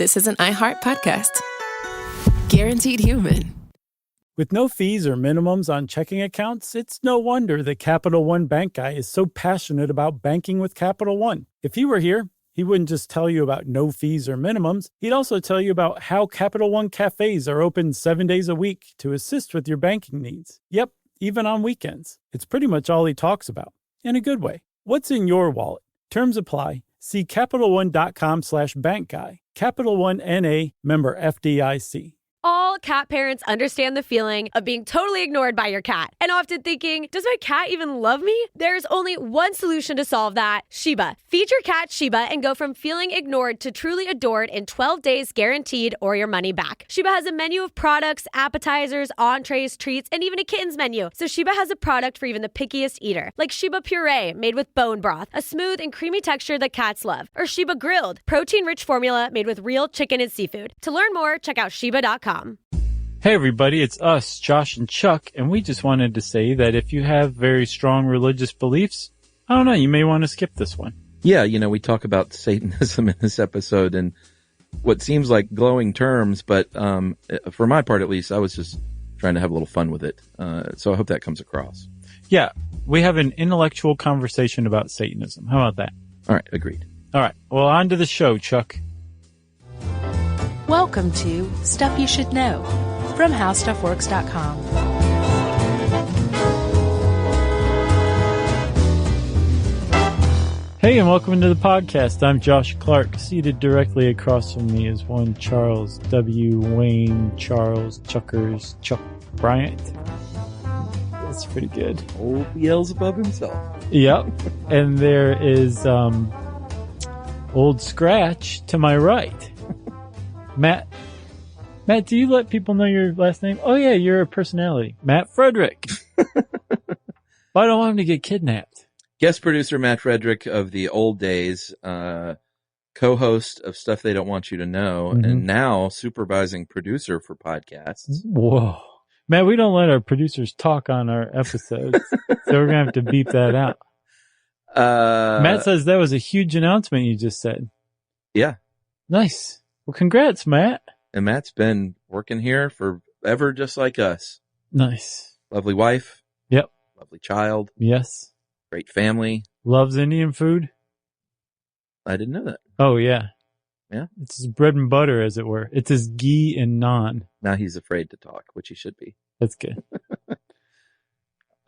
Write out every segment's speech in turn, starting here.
this is an iHeart podcast. Guaranteed human. With no fees or minimums on checking accounts, it's no wonder the Capital One Bank guy is so passionate about banking with Capital One. If he were here, he wouldn't just tell you about no fees or minimums. He'd also tell you about how Capital One cafes are open 7 days a week to assist with your banking needs. Yep, even on weekends. It's pretty much all he talks about, in a good way. What's in your wallet? Terms apply. See CapitalOne.com/bankguy. Capital One N.A., member FDIC. All cat parents understand the feeling of being totally ignored by your cat and often thinking, does my cat even love me? There's only one solution to solve that: Sheba. Feed your cat Sheba and go from feeling ignored to truly adored in 12 days guaranteed or your money back. Sheba has a menu of products, appetizers, entrees, treats, and even a kittens menu. So Sheba has a product for even the pickiest eater, like Sheba Puree made with bone broth, a smooth and creamy texture that cats love, or Sheba Grilled, protein-rich formula made with real chicken and seafood. To learn more, check out Sheba.com. Hey everybody, it's us, Josh and Chuck, and we just wanted to say that if you have very strong religious beliefs, I don't know, you may want to skip this one. Yeah, we talk about Satanism in this episode and what seems like glowing terms, but for my part at least, I was just trying to have a little fun with it. So I hope that comes across. Yeah, we have an intellectual conversation about Satanism. How about that? All right, agreed. All right, well, on to the show, Chuck. Welcome to Stuff You Should Know from HowStuffWorks.com. Hey, and welcome to the podcast. I'm Josh Clark. Seated directly across from me is one Charles W. Wayne Charles Chuckers Chuck Bryant. That's pretty good. Old Beelzebub himself. Yep. And there is Old Scratch to my right. Matt, do you let people know your last name? Oh yeah, you're a personality. Matt Frederick. I don't want him to get kidnapped. Guest producer Matt Frederick of the old days, co-host of Stuff They Don't Want You to Know, and now supervising producer for podcasts. Whoa. Matt, we don't let our producers talk on our episodes, so we're going to have to beep that out. Matt says that was a huge announcement you just said. Yeah. Nice. Well, congrats, Matt. And Matt's been working here forever just like us. Nice. Lovely wife. Yep. Lovely child. Yes. Great family. Loves Indian food. I didn't know that. Oh, yeah. Yeah? It's his bread and butter, as it were. It's his ghee and naan. Now he's afraid to talk, which he should be. That's good.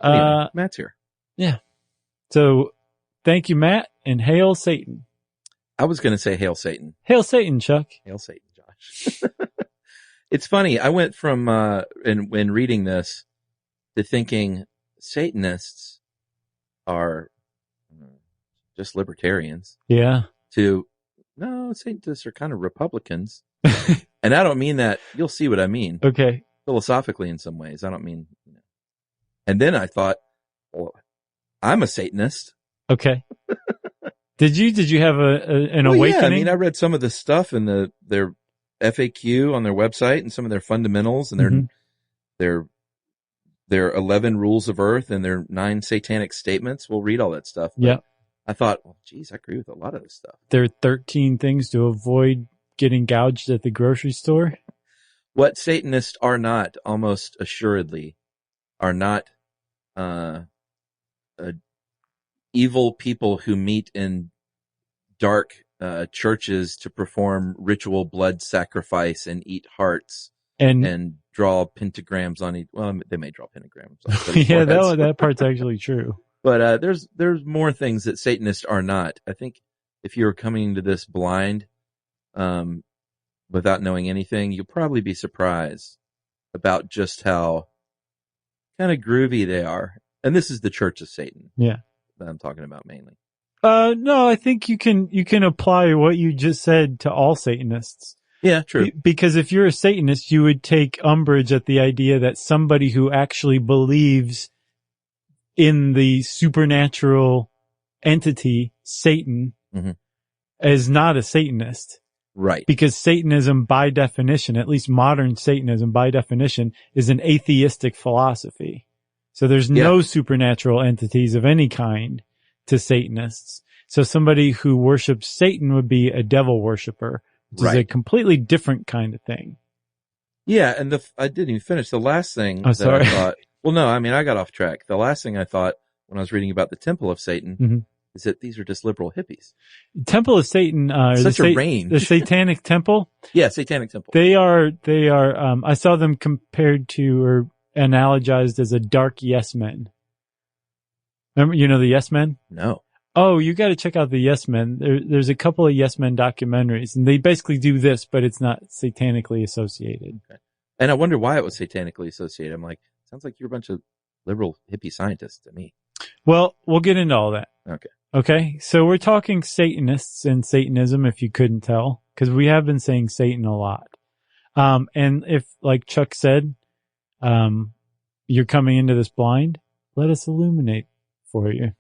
Anyway, Matt's here. Yeah. So, thank you, Matt, and hail Satan. I was going to say hail Satan. Hail Satan, Chuck. Hail Satan, Josh. It's funny. I went from, when reading this, to thinking Satanists are just libertarians. Yeah. To, no, Satanists are kind of Republicans. And I don't mean that. You'll see what I mean. Okay. Philosophically in some ways. I don't mean, And then I thought, well, I'm a Satanist. Okay. Did you have an awakening? Yeah, I mean, I read some of the stuff in their FAQ on their website and some of their fundamentals and their 11 rules of earth and their 9 satanic statements. We'll read all that stuff. Yeah. I thought, well, geez, I agree with a lot of this stuff. There are 13 things to avoid getting gouged at the grocery store. What Satanists are not, almost assuredly, are not evil people who meet in dark churches to perform ritual blood sacrifice and eat hearts and draw pentagrams on each. Well, they may draw pentagrams. Yeah, that part's actually true. But there's more things that Satanists are not. I think if you're coming to this blind, without knowing anything, you'll probably be surprised about just how kind of groovy they are. And this is the Church of Satan. Yeah. That I'm talking about mainly. No, I think you can apply what you just said to all Satanists. Yeah, true. Because if you're a Satanist, you would take umbrage at the idea that somebody who actually believes in the supernatural entity, Satan, is not a Satanist. Right. Because Satanism, by definition, at least modern Satanism, by definition, is an atheistic philosophy. So there's no supernatural entities of any kind to Satanists. So somebody who worships Satan would be a devil worshiper, which is a completely different kind of thing. Yeah, and I didn't even finish. The last thing I thought, well, no, I mean, I got off track. The last thing I thought when I was reading about the Temple of Satan is that these are just liberal hippies. Temple of Satan, such a range. The Satanic Temple? Yeah, Satanic Temple. They are, I saw them compared to or analogized as a dark yes men. Remember, the Yes Men? No. Oh, you got to check out the Yes Men. There's a couple of Yes Men documentaries, and they basically do this, but it's not satanically associated. Okay. And I wonder why it was satanically associated. I'm like, sounds like you're a bunch of liberal hippie scientists to me. Well, we'll get into all that. Okay. So we're talking Satanists and Satanism, if you couldn't tell, because we have been saying Satan a lot. And if, like Chuck said, you're coming into this blind, let us illuminate for you.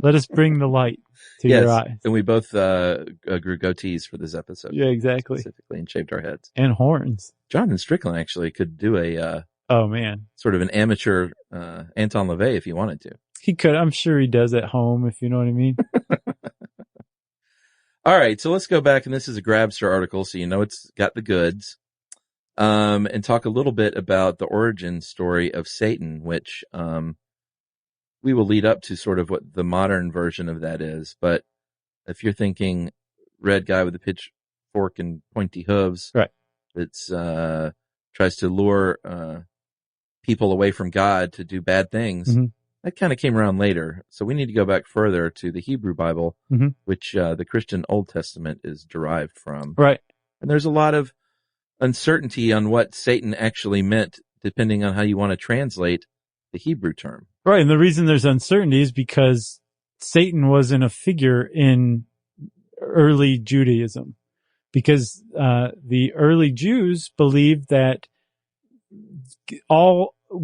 Let us bring the light to your eyes. And we both grew goatees for this episode. Yeah, exactly. Specifically, and shaved our heads. And horns. Jonathan Strickland actually could do a oh man, sort of an amateur Anton LaVey if he wanted to. He could. I'm sure he does at home, if you know what I mean. All right, so let's go back, and this is a Grabster article, so it's got the goods. And talk a little bit about the origin story of Satan, which we will lead up to sort of what the modern version of that is. But if you're thinking red guy with a pitchfork and pointy hooves, right? That's tries to lure people away from God to do bad things. That kind of came around later. So we need to go back further to the Hebrew Bible, which the Christian Old Testament is derived from. Right. And there's a lot of uncertainty on what Satan actually meant, depending on how you want to translate the Hebrew term. Right. And the reason there's uncertainty is because Satan wasn't a figure in early Judaism, because the early Jews believed that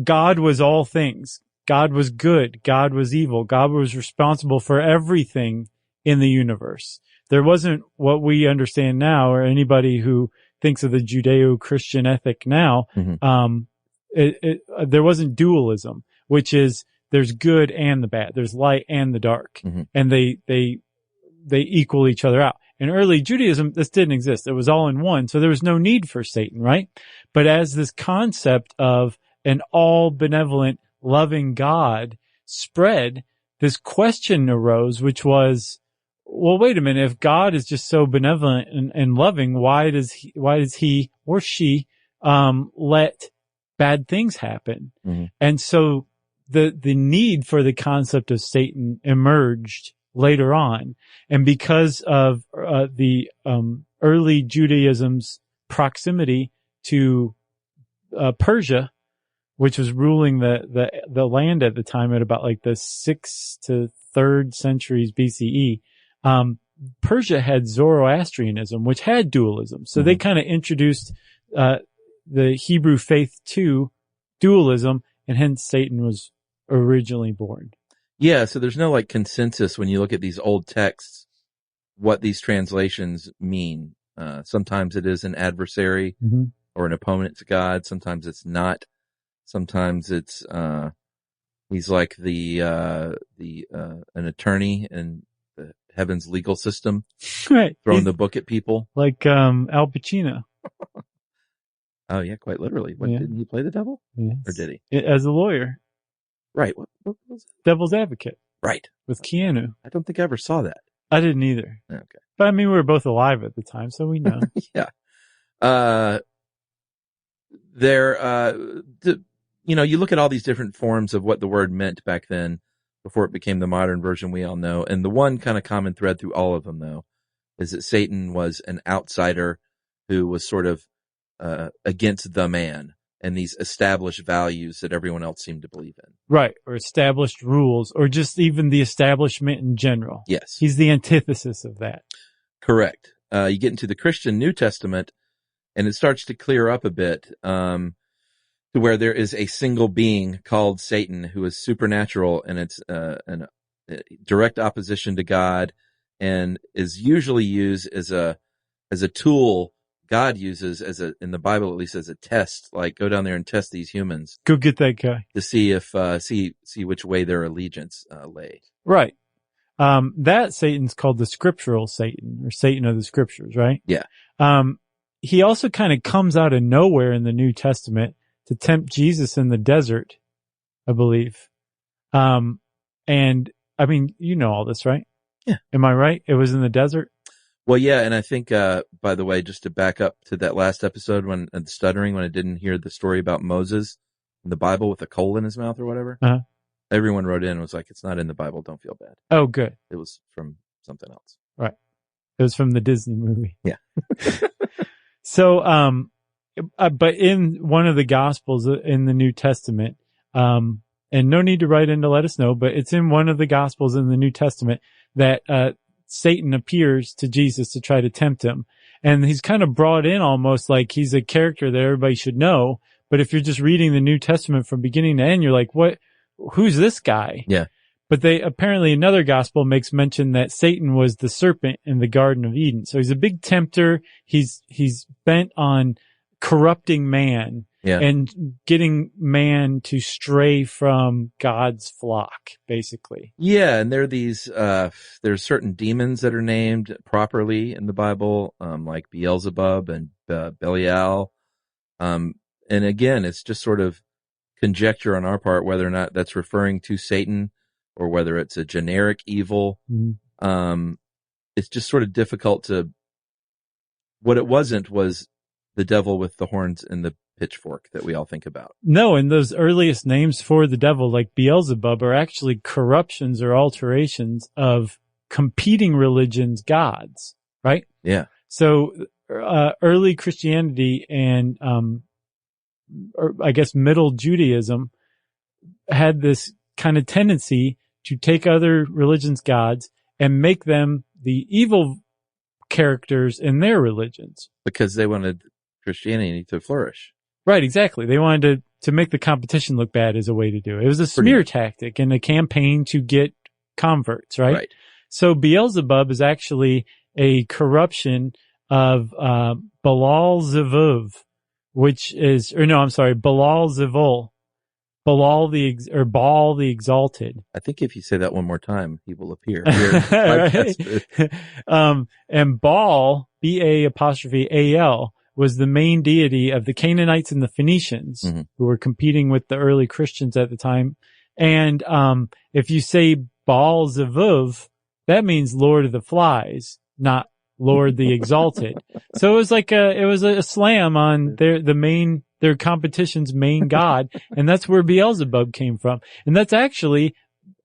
God was all things. God was good. God was evil. God was responsible for everything in the universe. There wasn't what we understand now, or anybody who thinks of the Judeo-Christian ethic now. There wasn't dualism, which is there's good and the bad. There's light and the dark. And they equal each other out. In early Judaism, this didn't exist. It was all in one. So there was no need for Satan, right? But as this concept of an all benevolent, loving God spread, this question arose, which was, well, wait a minute. If God is just so benevolent and loving, why does he or she, let bad things happen? And so the need for the concept of Satan emerged later on. And because of, the, early Judaism's proximity to, Persia, which was ruling the land at the time at about like the 6th to 3rd centuries BCE, Persia had Zoroastrianism, which had dualism. So they kind of introduced, the Hebrew faith to dualism, and hence Satan was originally born. Yeah, so there's no like consensus when you look at these old texts, what these translations mean. Sometimes it is an adversary or an opponent to God. Sometimes it's not. Sometimes it's, he's like an attorney in the heaven's legal system, right? Throwing the book at people. Like, Al Pacino. Oh yeah, quite literally. Didn't he play the devil? Yes. Or did he? As a lawyer. Right. What was it? Devil's Advocate. Right. With Keanu. I don't think I ever saw that. I didn't either. Okay. But I mean, we were both alive at the time, so we know. Yeah. You look at all these different forms of what the word meant back then before it became the modern version we all know. And the one kind of common thread through all of them, though, is that Satan was an outsider who was sort of against the man and these established values that everyone else seemed to believe in. Right. Or established rules, or just even the establishment in general. Yes. He's the antithesis of that. Correct. You get into the Christian New Testament, and it starts to clear up a bit, to where there is a single being called Satan who is supernatural, and it's a direct opposition to God, and is usually used as a tool God uses in the Bible, at least as a test, like go down there and test these humans. Go get that guy. To see if, see which way their allegiance lay. Right. That Satan's called the scriptural Satan, or Satan of the scriptures, right? Yeah. He also kind of comes out of nowhere in the New Testament to tempt Jesus in the desert, I believe. And I mean, you know all this, right? Yeah. Am I right? It was in the desert? Well, yeah. And I think, by the way, just to back up to that last episode when stuttering, when I didn't hear the story about Moses in the Bible with a coal in his mouth or whatever, everyone wrote in and was like, it's not in the Bible. Don't feel bad. Oh, good. It was from something else. Right. It was from the Disney movie. Yeah. So, but in one of the Gospels in the New Testament, and no need to write in to let us know, but it's in one of the Gospels in the New Testament that Satan appears to Jesus to try to tempt him. And he's kind of brought in almost like he's a character that everybody should know. But if you're just reading the New Testament from beginning to end, you're like, what? Who's this guy? Yeah. But apparently another gospel makes mention that Satan was the serpent in the Garden of Eden. So he's a big tempter. He's bent on corrupting man and getting man to stray from God's flock, basically. Yeah. And there are there's certain demons that are named properly in the Bible, like Beelzebub and Belial. And again, it's just sort of conjecture on our part whether or not that's referring to Satan or whether it's a generic evil. Mm-hmm. It's just sort of difficult to. What it wasn't was the devil with the horns and the pitchfork that we all think about. No, and those earliest names for the devil, like Beelzebub, are actually corruptions or alterations of competing religions' gods, right? Yeah. So early Christianity and or I guess Middle Judaism had this kind of tendency to take other religions' gods and make them the evil characters in their religions. Because they wanted Christianity to flourish. Right, exactly. They wanted to make the competition look bad as a way to do it. It was a smear tactic and a campaign to get converts, right? Right. So Beelzebub is actually a corruption of Baal Zevul, Baal Zevul. Baal the Exalted. I think if you say that one more time, he will appear. And Baal, Ba'al, was the main deity of the Canaanites and the Phoenicians, who were competing with the early Christians at the time. And if you say Baal Zevul, that means Lord of the Flies, not Lord the Exalted. So it was like a slam on their competition's main god, and that's where Beelzebub came from. And that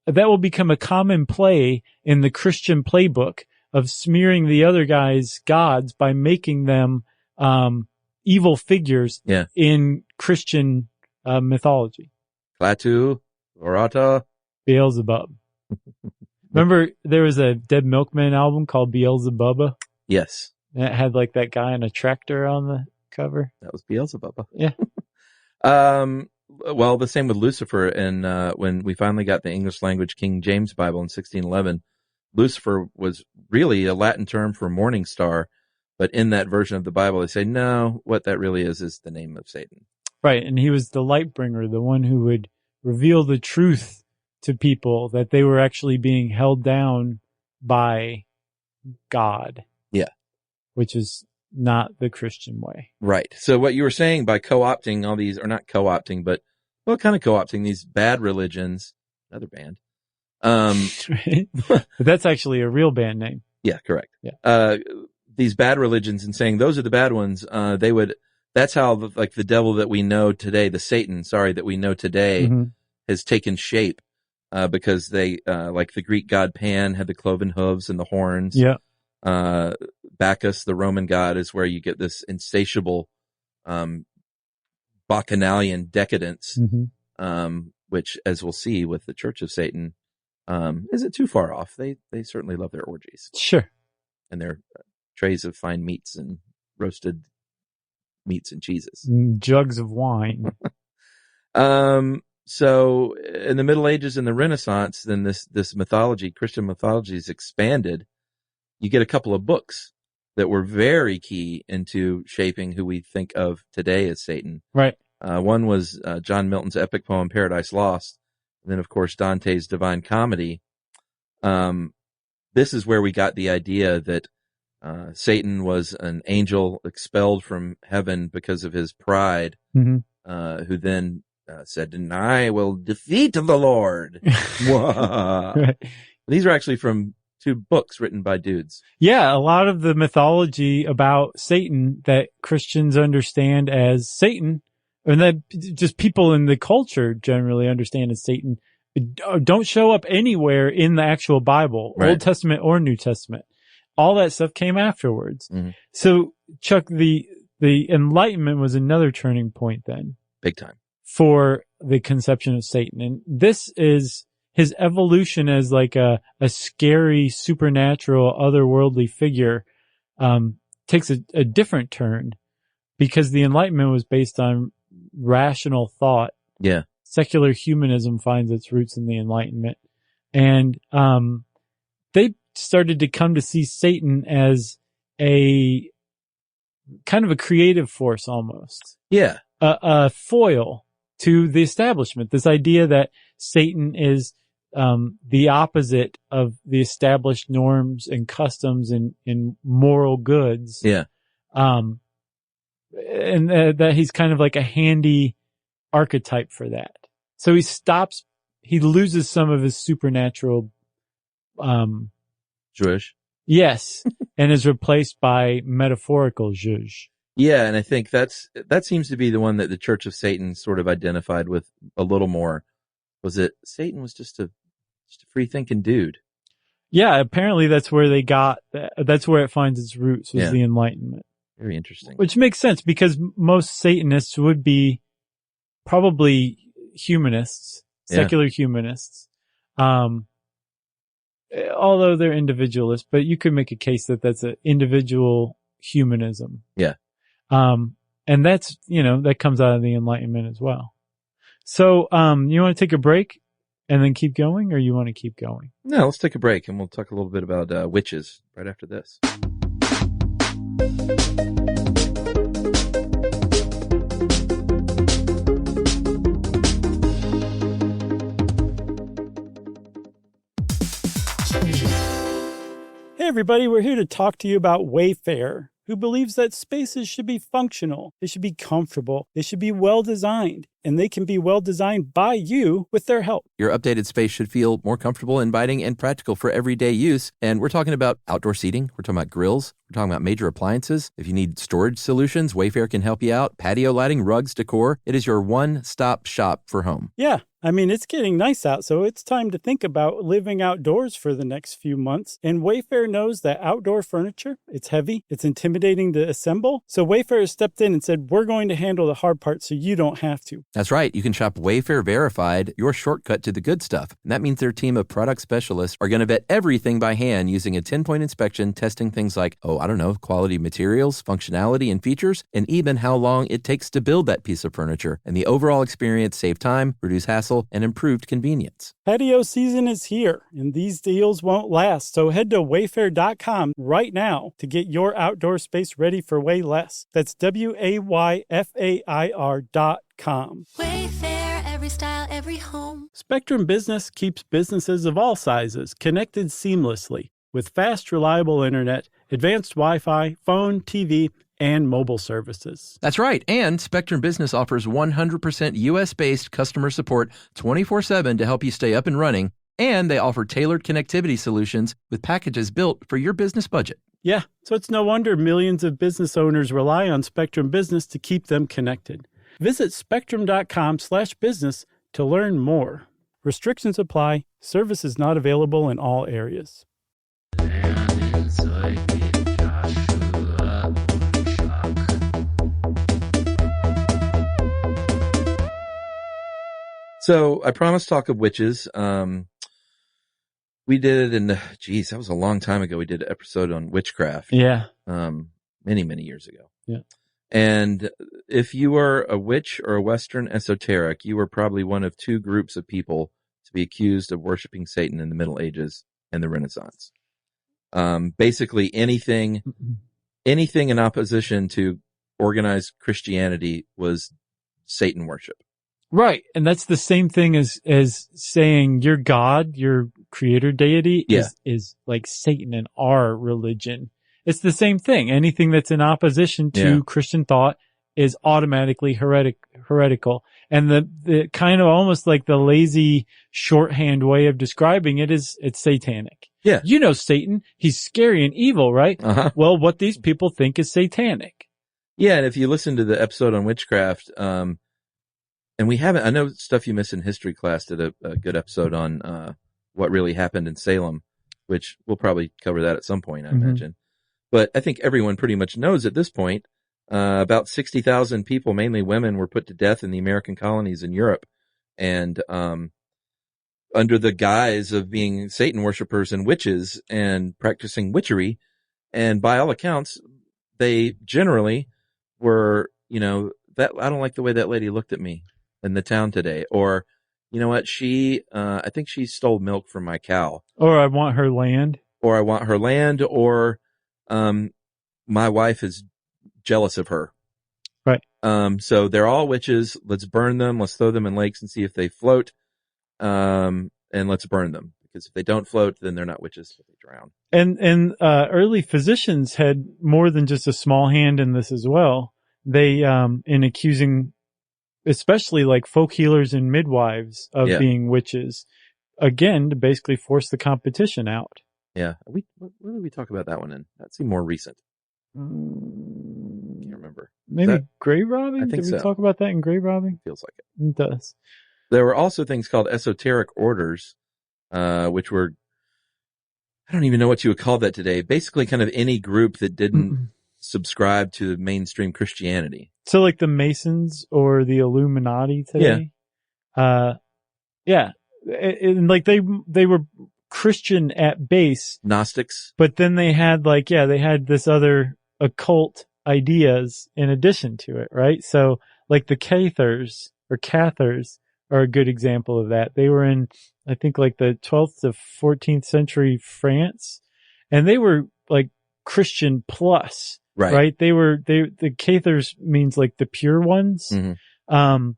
will become a common play in the Christian playbook of smearing the other guy's gods by making them evil figures in Christian mythology. Klaatu, Orata, Beelzebub. Remember there was a Dead Milkman album called Beelzebubba? Yes. And it had like that guy on a tractor on the cover. That was Beelzebub. Yeah. Well, the same with Lucifer. And when we finally got the English language King James Bible in 1611, Lucifer was really a Latin term for morning star. But in that version of the Bible, they say, no, what that really is the name of Satan. Right. And he was the light bringer, the one who would reveal the truth to people that they were actually being held down by God. Yeah. Which is not the Christian way. Right. So what you were saying by co-opting all these, or not co-opting, but kind of co-opting these bad religions, another band. But that's actually a real band name. Yeah, correct. Yeah. These bad religions and saying those are the bad ones, that's how the devil that we know today, the Satan, that we know today has taken shape, because they, like the Greek god Pan had the cloven hooves and the horns. Yeah. Bacchus, the Roman god, is where you get this insatiable, bacchanalian decadence, which, as we'll see with the Church of Satan, isn't too far off. They certainly love their orgies. Sure. And their trays of fine meats and roasted meats and cheeses. Jugs of wine. So in the Middle Ages and the Renaissance, then this mythology, Christian mythology, is expanded. You get a couple of books that were very key into shaping who we think of today as Satan. Right. One was John Milton's epic poem Paradise Lost, and then of course Dante's Divine Comedy. this is where we got the idea that Satan was an angel expelled from heaven because of his pride, who then said, "And I will defeat the Lord." Right. These are actually from 2 books written by dudes. Yeah, a lot of the mythology about Satan that Christians understand as Satan, and that just people in the culture generally understand as Satan, don't show up anywhere in the actual Bible, Right. Old Testament or New Testament. All that stuff came afterwards. Mm-hmm. So, Chuck, the Enlightenment was another turning point then. Big time. For the conception of Satan. And this is his evolution as like a scary, supernatural, otherworldly figure, takes a different turn because the Enlightenment was based on rational thought. Yeah. Secular humanism finds its roots in the Enlightenment. And, they started to come to see Satan as a kind of a creative force almost. Yeah. A foil to the establishment. This idea that Satan is the opposite of the established norms and customs and moral goods. Yeah. And that he's kind of like a handy archetype for that. So he loses some of his supernatural, Jewish. Yes. And is replaced by metaphorical zhuzh. Yeah. And I think that seems to be the one that the Church of Satan sort of identified with a little more. Was it Satan was just a free thinking dude? Yeah. Apparently that's where that's where it finds its roots was the Enlightenment. Very interesting. Which makes sense because most Satanists would be probably humanists, secular humanists. Although they're individualists, but you could make a case that that's an individual humanism. Yeah. And that's, that comes out of the Enlightenment as well. So, you want to take a break and then keep going, or you want to keep going? No, let's take a break and we'll talk a little bit about witches right after this. Hey everybody, we're here to talk to you about Wayfair, who believes that spaces should be functional, they should be comfortable, they should be well designed, and they can be well designed by you with their help. Your updated space should feel more comfortable, inviting, and practical for everyday use. And we're talking about outdoor seating. We're talking about grills. We're talking about major appliances. If you need storage solutions, Wayfair can help you out. Patio lighting, rugs, decor. It is your one-stop shop for home. Yeah, it's getting nice out, so it's time to think about living outdoors for the next few months. And Wayfair knows that outdoor furniture, it's heavy, it's intimidating to assemble. So Wayfair has stepped in and said, we're going to handle the hard part so you don't have to. That's right. You can shop Wayfair Verified, your shortcut to the good stuff. And that means their team of product specialists are going to vet everything by hand using a 10-point inspection, testing things like, quality materials, functionality, and features, and even how long it takes to build that piece of furniture. And the overall experience save time, reduce hassle, and improved convenience. Patio season is here, and these deals won't last. So head to wayfair.com right now to get your outdoor space ready for way less. That's WAYFAIR.com. Wayfair, every style, every home. Spectrum Business keeps businesses of all sizes connected seamlessly with fast, reliable internet, advanced Wi-Fi, phone, TV, and mobile services. That's right. And Spectrum Business offers 100% U.S.-based customer support 24/7 to help you stay up and running. And they offer tailored connectivity solutions with packages built for your business budget. Yeah, so it's no wonder millions of business owners rely on Spectrum Business to keep them connected. Visit spectrum.com/business to learn more. Restrictions apply. Service is not available in all areas. So I promised talk of witches. We did it that was a long time ago. We did an episode on witchcraft. Yeah. Many, many years ago. Yeah. And if you are a witch or a Western esoteric, you were probably one of 2 groups of people to be accused of worshiping Satan in the Middle Ages and the Renaissance. Basically anything in opposition to organized Christianity was Satan worship. Right. And that's the same thing as saying you're God, you're creator deity Yeah. is like Satan in our religion. It's the same thing. Anything that's in opposition to Christian thought is automatically heretical. And the kind of almost like the lazy shorthand way of describing it is it's satanic. Yeah. You know Satan, he's scary and evil, right? Uh-huh. Well, what these people think is satanic. Yeah, and if you listen to the episode on witchcraft, and I know Stuff You Miss in History class did a good episode on what really happened in Salem, which we'll probably cover that at some point, I imagine. But I think everyone pretty much knows at this point, about 60,000 people, mainly women, were put to death in the American colonies in Europe. And under the guise of being Satan worshipers and witches and practicing witchery. And by all accounts, they generally were, that I don't like the way that lady looked at me in the town today. Or, you know what? I think she stole milk from my cow. Or I want her land. Or my wife is jealous of her. Right. So they're all witches. Let's burn them. Let's throw them in lakes and see if they float. And let's burn them, because if they don't float, then they're not witches, but they drown. And early physicians had more than just a small hand in this as well. They, in accusing, especially like folk healers and midwives of being witches, again, to basically force the competition out. Yeah. Where did we talk about that one in? That seemed more recent. Can't remember. Maybe grave robbing? I think Did we so. talk about that in grave robbing? Feels like it. It does. There were also things called esoteric orders, which were, I don't even know what you would call that today. Basically kind of any group that didn't subscribe to mainstream Christianity. So like the Masons or the Illuminati today? Yeah. And like they were Christian at base. Gnostics. But then they had they had this other occult ideas in addition to it, right? So like the Cathars are a good example of that. They were in, I think, like the 12th to 14th century France, and they were like Christian plus, right? The Cathars means like the pure ones. Mm-hmm.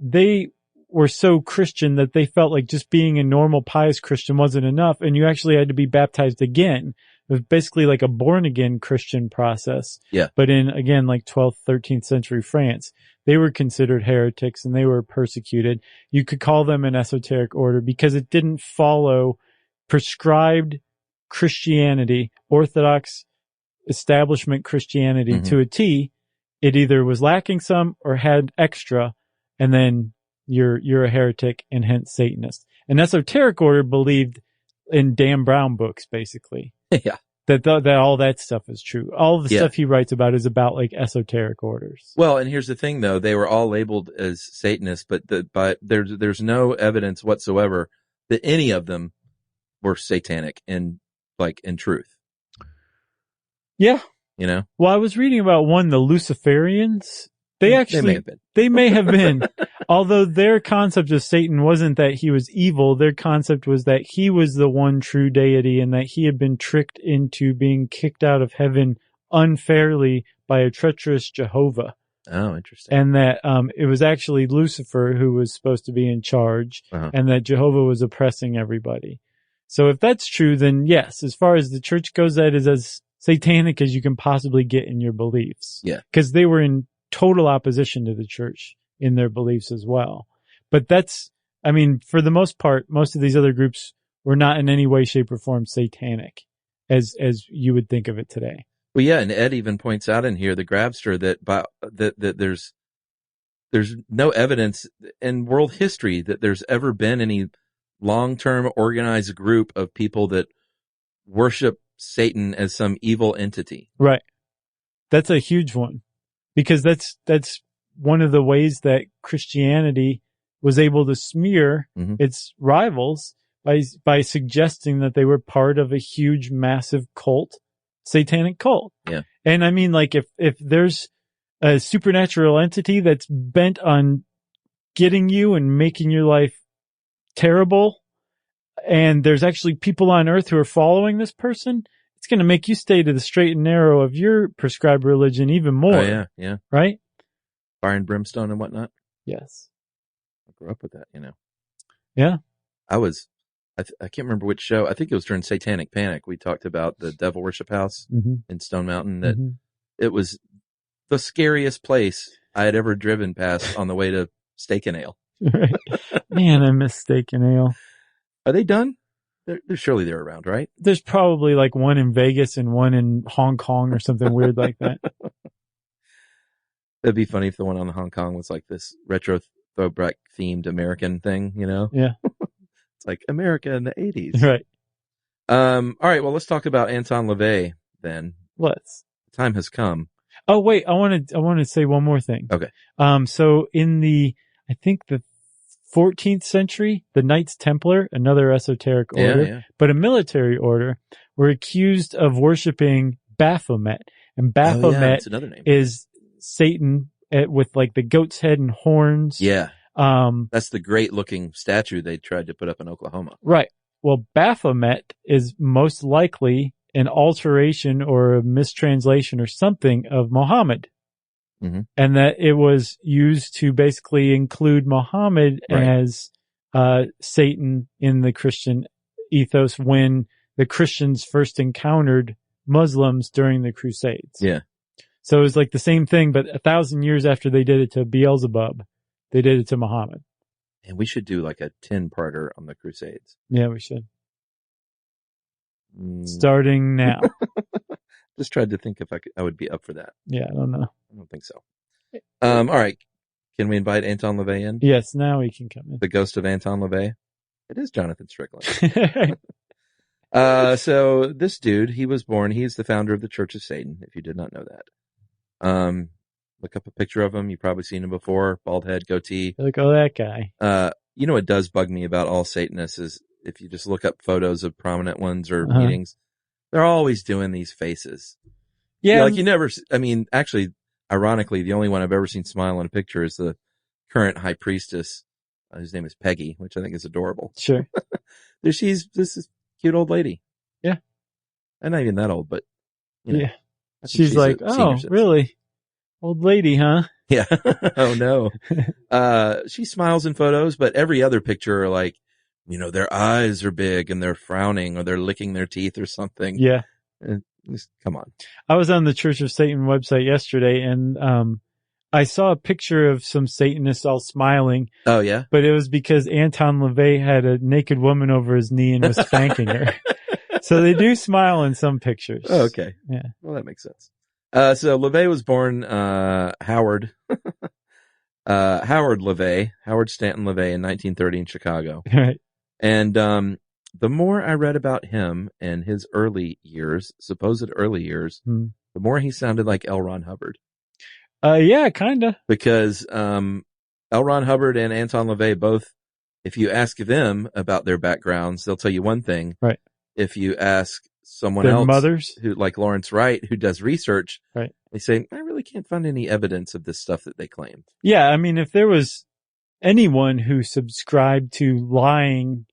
They were so Christian that they felt like just being a normal pious Christian wasn't enough, and you actually had to be baptized again. It was basically like a born again Christian process. Yeah. But in, again, like 12th, 13th century France, they were considered heretics and they were persecuted. You could call them an esoteric order because it didn't follow prescribed Christianity, Orthodox establishment Christianity to a T. It either was lacking some or had extra, and then you're a heretic and hence Satanist. An esoteric order believed in Dan Brown books, basically. Yeah. That all that stuff is true. All the stuff he writes about is about like esoteric orders. Well, and here's the thing though, they were all labeled as Satanists, but there's no evidence whatsoever that any of them were satanic in truth. Yeah. Well, I was reading about the Luciferians. They may have been. Although their concept of Satan wasn't that he was evil, their concept was that he was the one true deity and that he had been tricked into being kicked out of heaven unfairly by a treacherous Jehovah. Oh, interesting. And that it was actually Lucifer who was supposed to be in charge, and that Jehovah was oppressing everybody. So if that's true, then yes, as far as the church goes, that is as satanic as you can possibly get in your beliefs. Yeah. Because they were in total opposition to the church in their beliefs as well. But for the most part, most of these other groups were not in any way, shape, or form satanic as you would think of it today. Well, yeah, and Ed even points out in here, the Grabster, that there's no evidence in world history that there's ever been any long-term organized group of people that worship Satan as some evil entity. Right. That's a huge one. Because that's one of the ways that Christianity was able to smear its rivals by suggesting that they were part of a huge, massive cult, satanic cult. Yeah. And I mean, like, if there's a supernatural entity that's bent on getting you and making your life terrible, and there's actually people on earth who are following this person, it's going to make you stay to the straight and narrow of your prescribed religion even more. Oh, yeah, yeah. Right? Fire and brimstone and whatnot. Yes. I grew up with that, Yeah. I I can't remember which show. I think it was during Satanic Panic. We talked about the Devil Worship House in Stone Mountain. That it was the scariest place I had ever driven past on the way to Steak and Ale. Right. Man, I miss Steak and Ale. Are they done? Surely they're around, right? There's probably like one in Vegas and one in Hong Kong or something weird like that. It'd be funny if the one on Hong Kong was like this retro throwback themed American thing, you know? Yeah. It's like America in the 80s. Right. All right. Well, let's talk about Anton LaVey then. Let's. Time has come. Oh, wait. I want to say one more thing. Okay. So in I think the 14th century, the Knights Templar, another esoteric order, but a military order, were accused of worshiping Baphomet. And Baphomet another name. is Satan with like the goat's head and horns. Yeah. That's the great looking statue they tried to put up in Oklahoma. Right. Well, Baphomet is most likely an alteration or a mistranslation or something of Muhammad. And that it was used to basically include Muhammad as Satan in the Christian ethos when the Christians first encountered Muslims during the Crusades. Yeah. So it was like the same thing, but 1,000 years after they did it to Beelzebub, they did it to Muhammad. And we should do like a 10-parter on the Crusades. Yeah, we should. Starting now. Just tried to think if I would be up for that. Yeah, I don't know. I don't think so. All right. Can we invite Anton LaVey in? Yes, now he can come in. The ghost of Anton LaVey? It is Jonathan Strickland. So this dude, he's the founder of the Church of Satan, if you did not know that. Look up a picture of him. You've probably seen him before. Bald head, goatee. Like, oh, that guy. You know what does bug me about all Satanists is if you just look up photos of prominent ones or meetings, they're always doing these faces. Yeah. Like you never, actually, ironically, the only one I've ever seen smile in a picture is the current high priestess, whose name is Peggy, which I think is adorable. Sure. This is cute old lady. Yeah. I'm not even that old, but you know, yeah. She's like, oh, really? Old lady, huh? Yeah. Oh no. She smiles in photos, but every other picture are like, their eyes are big and they're frowning or they're licking their teeth or something. Yeah. Just, come on. I was on the Church of Satan website yesterday and, I saw a picture of some Satanists all smiling. Oh yeah? But it was because Anton LaVey had a naked woman over his knee and was spanking her. So they do smile in some pictures. Oh, okay. Yeah. Well, that makes sense. So LaVey was born, Howard LaVey, Howard Stanton LaVey in 1930 in Chicago. Right. And, the more I read about him and his supposed early years, the more he sounded like L. Ron Hubbard. Yeah, kinda. Because, L. Ron Hubbard and Anton LaVey both, if you ask them about their backgrounds, they'll tell you one thing. Right. If you ask someone their else, mothers, who like Lawrence Wright, who does research, right, they say, I really can't find any evidence of this stuff that they claimed. Yeah, I mean, if there was anyone who subscribed to lying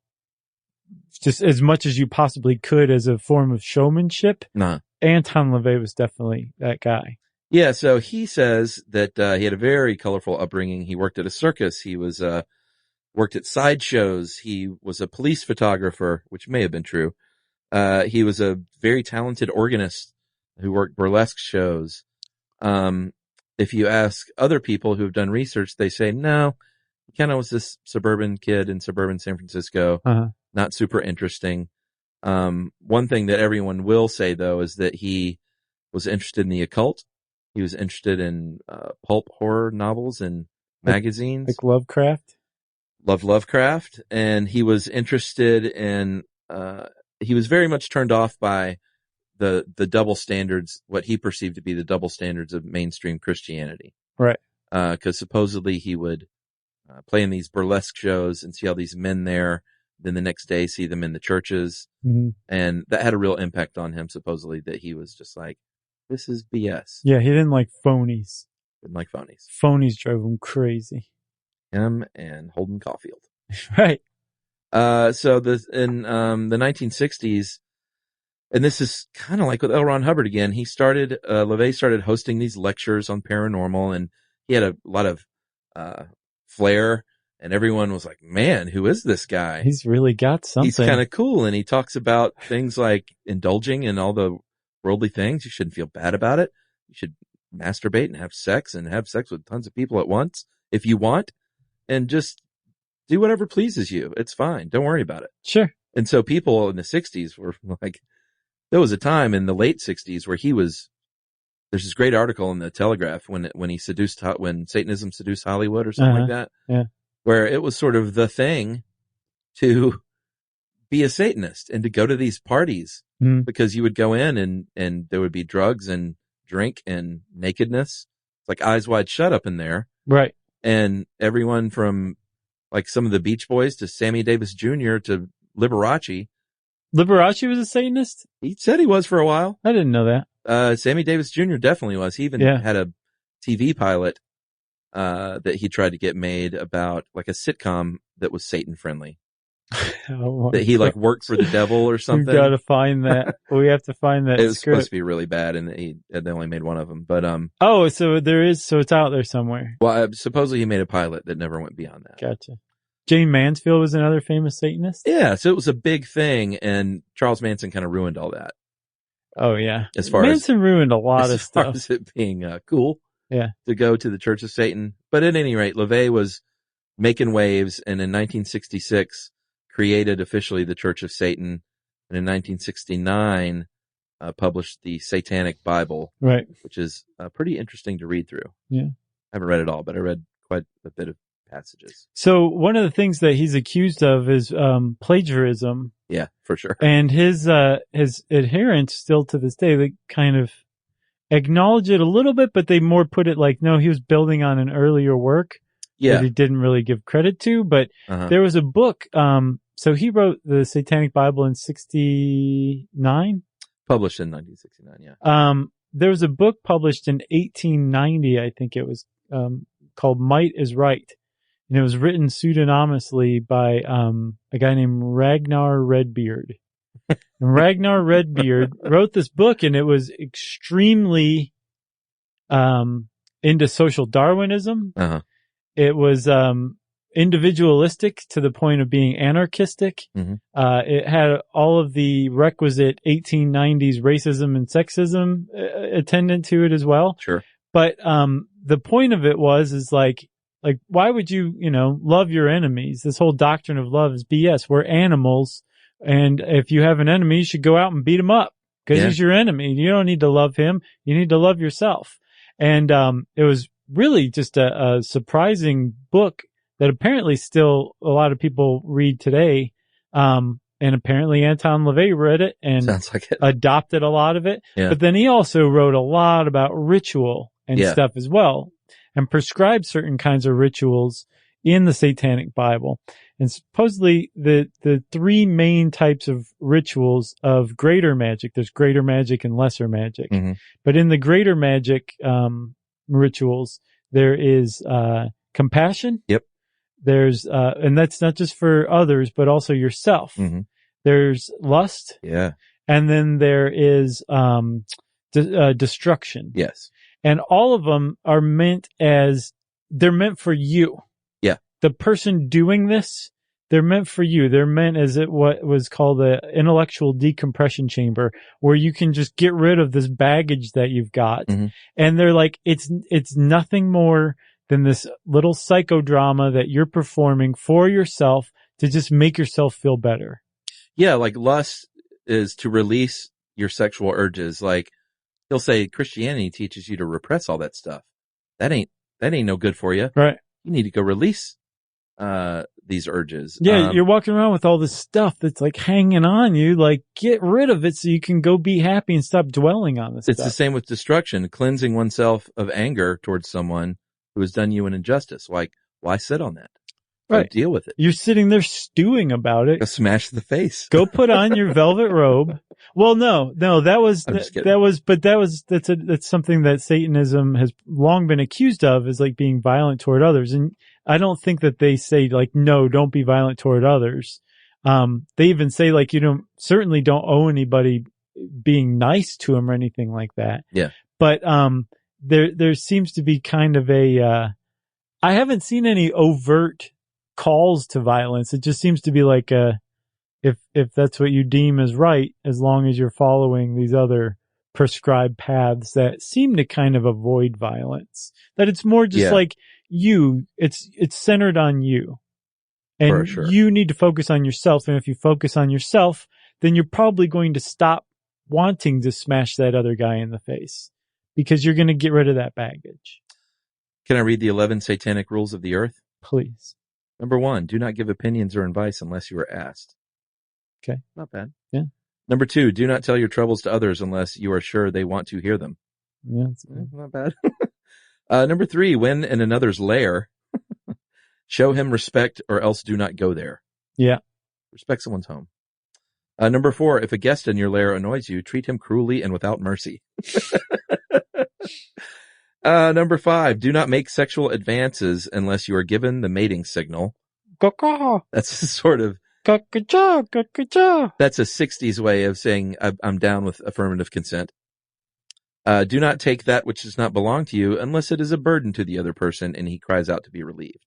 just as much as you possibly could as a form of showmanship, Anton LaVey was definitely that guy. Yeah, so he says that he had a very colorful upbringing. He worked at a circus. He was worked at sideshows. He was a police photographer, which may have been true. He was a very talented organist who worked burlesque shows. If you ask other people who have done research, they say, no, he kind of was this suburban kid in suburban San Francisco. Not super interesting. One thing that everyone will say, though, is that he was interested in the occult. He was interested in pulp horror novels and magazines. Like Lovecraft? Loved Lovecraft. And he was interested in, he was very much turned off by the double standards, what he perceived to be the double standards of mainstream Christianity. Right. Because supposedly he would play in these burlesque shows and see all these men there. Then the next day see them in the churches. And that had a real impact on him, supposedly, that he was just like, this is BS. Yeah, he didn't like phonies. Didn't like phonies. Phonies drove him crazy. Him and Holden Caulfield. Right. So in the 1960s, and this is kind of like with L. Ron Hubbard again, LaVey started hosting these lectures on paranormal, and he had a lot of flair And everyone was like, man, who is this guy? He's really got something. He's kind of cool. And he talks about things like indulging in all the worldly things. You shouldn't feel bad about it. You should masturbate and have sex with tons of people at once if you want, and just do whatever pleases you. It's fine. Don't worry about it. Sure. And so people in the 60s were like, there was a time in the late 60s where there's this great article in the Telegraph when Satanism seduced Hollywood or something like that. Yeah. Where it was sort of the thing to be a Satanist and to go to these parties because you would go in and there would be drugs and drink and nakedness. It's like Eyes Wide Shut up in there. Right. And everyone from like some of the Beach Boys to Sammy Davis Jr. to Liberace. Liberace was a Satanist? He said he was for a while. I didn't know that. Sammy Davis Jr. definitely was. He even had a TV pilot that he tried to get made about like a sitcom that was Satan friendly. That he like worked for the devil or something. We've got to find that. We have to find that. It was script. supposed to be really bad, and they only made one of them. But so it's out there somewhere. Well, supposedly he made a pilot that never went beyond that. Gotcha. Jane Mansfield was another famous Satanist. Yeah, so it was a big thing, and Charles Manson kind of ruined all that. Oh yeah, Manson ruined a lot of stuff. As it being cool. Yeah. To go to the Church of Satan. But at any rate, LaVey was making waves, and in 1966 created officially the Church of Satan, and in 1969 published the Satanic Bible, right? Which is pretty interesting to read through. Yeah. I haven't read it all, but I read quite a bit of passages. So one of the things that he's accused of is plagiarism. Yeah, for sure. And his adherents still to this day, they kind of acknowledge it a little bit, but they more put it like, no, he was building on an earlier work that he didn't really give credit to. But there was a book. So he wrote the Satanic Bible in 1969. Published in 1969, yeah. There was a book published in 1890, I think it was, called Might is Right. And it was written pseudonymously by a guy named Ragnar Redbeard. And Ragnar Redbeard wrote this book, and it was extremely into social Darwinism. It was individualistic to the point of being anarchistic. It had all of the requisite 1890s racism and sexism attendant to it as well. Sure. But the point of it is like, why would you, love your enemies? This whole doctrine of love is BS. We're animals. And if you have an enemy, you should go out and beat him up because he's your enemy. You don't need to love him. You need to love yourself. And it was really just a surprising book that apparently still a lot of people read today. And apparently Anton LaVey read it and sounds like it. Adopted a lot of it. Yeah. But then he also wrote a lot about ritual and stuff as well, and prescribed certain kinds of rituals in the Satanic Bible. And supposedly the three main types of rituals of greater magic, there's greater magic and lesser magic. But in the greater magic rituals, there is compassion. Yep. There's and that's not just for others, but also yourself. There's lust. Yeah. And then there is destruction. Yes. And all of them are they're meant for you. Yeah. The person doing this, they're meant for you. They're meant as what was called the intellectual decompression chamber, where you can just get rid of this baggage that you've got. And they're like, it's nothing more than this little psychodrama that you're performing for yourself to just make yourself feel better. Yeah. Like lust is to release your sexual urges. Like he'll say Christianity teaches you to repress all that stuff. That ain't no good for you. Right. You need to go release these urges. Yeah, you're walking around with all this stuff that's like hanging on you. Like, get rid of it so you can go be happy and stop dwelling on this It's stuff. the same with destruction, cleansing oneself of anger towards someone who has done you an injustice. Like, why sit on that? Go Right. deal with it. You're sitting there stewing about it. Go smash the face. Go put on your velvet robe. Well, no, that's something that Satanism has long been accused of, is like being violent toward others. And I don't think that they say like, no, don't be violent toward others. They even say like, certainly don't owe anybody being nice to them or anything like that. Yeah. But, there seems to be kind of I haven't seen any overt calls to violence. It just seems to be like if that's what you deem as right, as long as you're following these other prescribed paths that seem to kind of avoid violence. That it's more just like it's centered on you. And you need to focus on yourself. And if you focus on yourself, then you're probably going to stop wanting to smash that other guy in the face because you're going to get rid of that baggage. Can I read the 11 satanic rules of the earth? Please. Number 1, do not give opinions or advice unless you are asked. Okay. Not bad. Yeah. Number 2, do not tell your troubles to others unless you are sure they want to hear them. Yeah. Not bad. Number 3, when in another's lair, show him respect or else do not go there. Yeah. Respect someone's home. Number 4, if a guest in your lair annoys you, treat him cruelly and without mercy. Number 5, do not make sexual advances unless you are given the mating signal. That's a sort of, that's a 60s way of saying I'm down with affirmative consent. Do not take that which does not belong to you unless it is a burden to the other person and he cries out to be relieved.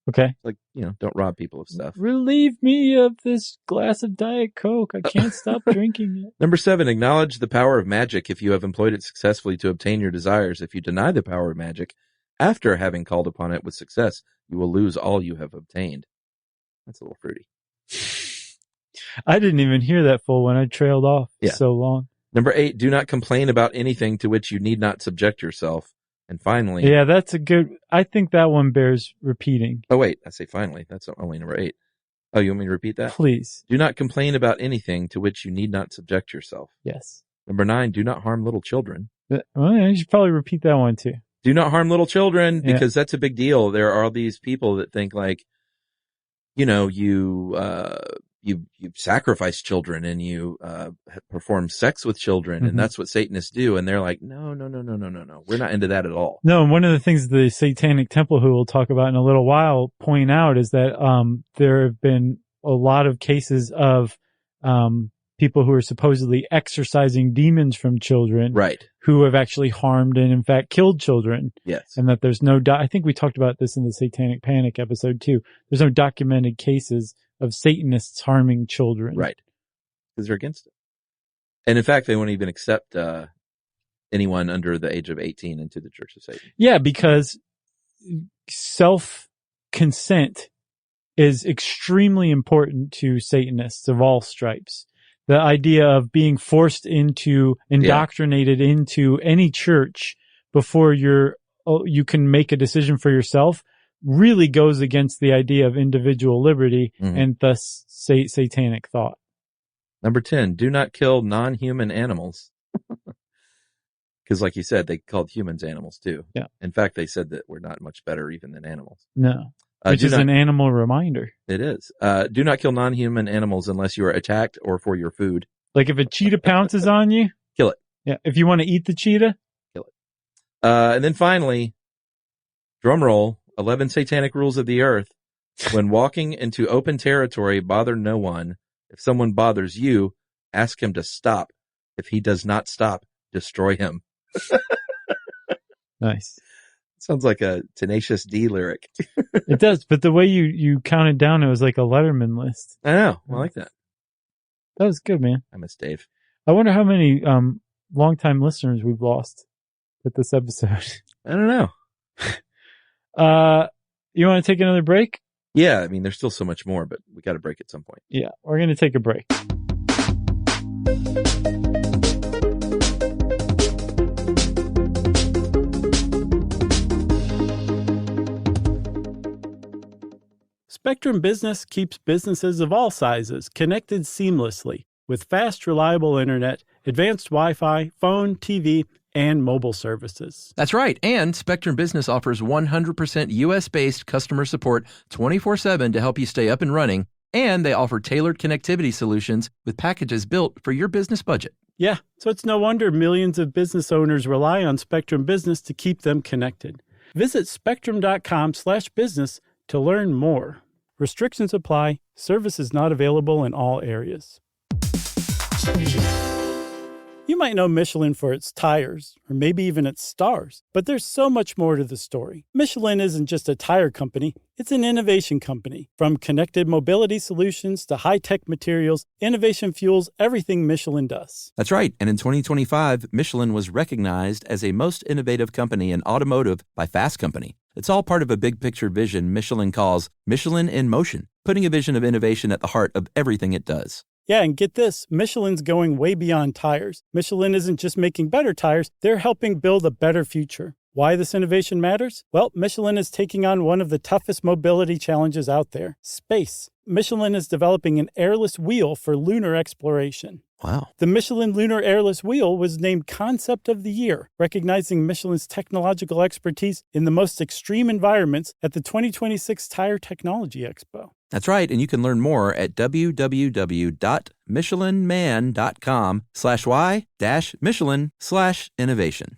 Okay. Like, don't rob people of stuff. Relieve me of this glass of Diet Coke. I can't stop drinking it. Number 7, acknowledge the power of magic if you have employed it successfully to obtain your desires. If you deny the power of magic after having called upon it with success, you will lose all you have obtained. That's a little fruity. I didn't even hear that full one. I trailed off so long. Number 8, do not complain about anything to which you need not subject yourself. And finally... Yeah, that's a good... I think that one bears repeating. Oh, wait. I say finally. That's only number 8. Oh, you want me to repeat that? Please. Do not complain about anything to which you need not subject yourself. Yes. Number 9, do not harm little children. Well, you should probably repeat that one too. Do not harm little children because that's a big deal. There are these people that think like, you sacrifice children and you perform sex with children, and that's what Satanists do. And they're like, no. We're not into that at all. No, and one of the things the Satanic Temple, who we'll talk about in a little while, point out is that there have been a lot of cases of people who are supposedly exorcising demons from children, right, who have actually harmed and in fact killed children. Yes. And that there's no, I think we talked about this in the Satanic Panic episode too. There's no documented cases of Satanists harming children. Right. Because they're against it. And in fact, they won't even accept anyone under the age of 18 into the Church of Satan. Yeah, because self-consent is extremely important to Satanists of all stripes. The idea of being forced into, indoctrinated into any church before you can make a decision for yourself really goes against the idea of individual liberty and thus satanic thought. Number 10, do not kill non-human animals. Because like you said, they called humans animals too. Yeah. In fact, they said that we're not much better even than animals. No. Which is an animal reminder. It is. Do not kill non-human animals unless you are attacked or for your food. Like if a cheetah pounces on you, kill it. Yeah. If you want to eat the cheetah, kill it. And then finally, drum roll, 11 satanic rules of the earth. When walking into open territory, bother no one. If someone bothers you, ask him to stop. If he does not stop, destroy him. Nice. Sounds like a Tenacious D lyric. It does, but the way you counted down, it was like a Letterman list. I know. I like that. That was good, man. I miss Dave. I wonder how many longtime listeners we've lost with this episode. I don't know. You want to take another break? Yeah, I mean, there's still so much more, but we got to break at some point. Yeah, we're going to take a break. Spectrum Business keeps businesses of all sizes connected seamlessly with fast, reliable internet, advanced Wi-Fi, phone, TV, and mobile services. That's right. And Spectrum Business offers 100% U.S.-based customer support 24/7 to help you stay up and running. And they offer tailored connectivity solutions with packages built for your business budget. Yeah, so it's no wonder millions of business owners rely on Spectrum Business to keep them connected. Visit spectrum.com/business to learn more. Restrictions apply. Service is not available in all areas. You might know Michelin for its tires, or maybe even its stars, but there's so much more to the story. Michelin isn't just a tire company, it's an innovation company. From connected mobility solutions to high-tech materials, innovation fuels everything Michelin does. That's right. And in 2025, Michelin was recognized as a most innovative company in automotive by Fast Company. It's all part of a big picture vision Michelin calls Michelin in Motion, putting a vision of innovation at the heart of everything it does. Yeah, and get this, Michelin's going way beyond tires. Michelin isn't just making better tires, they're helping build a better future. Why this innovation matters? Well, Michelin is taking on one of the toughest mobility challenges out there, space. Michelin is developing an airless wheel for lunar exploration. Wow. The Michelin Lunar Airless Wheel was named Concept of the Year, recognizing Michelin's technological expertise in the most extreme environments at the 2026 Tire Technology Expo. That's right, and you can learn more at www.michelinman.com/y-Michelin/innovation.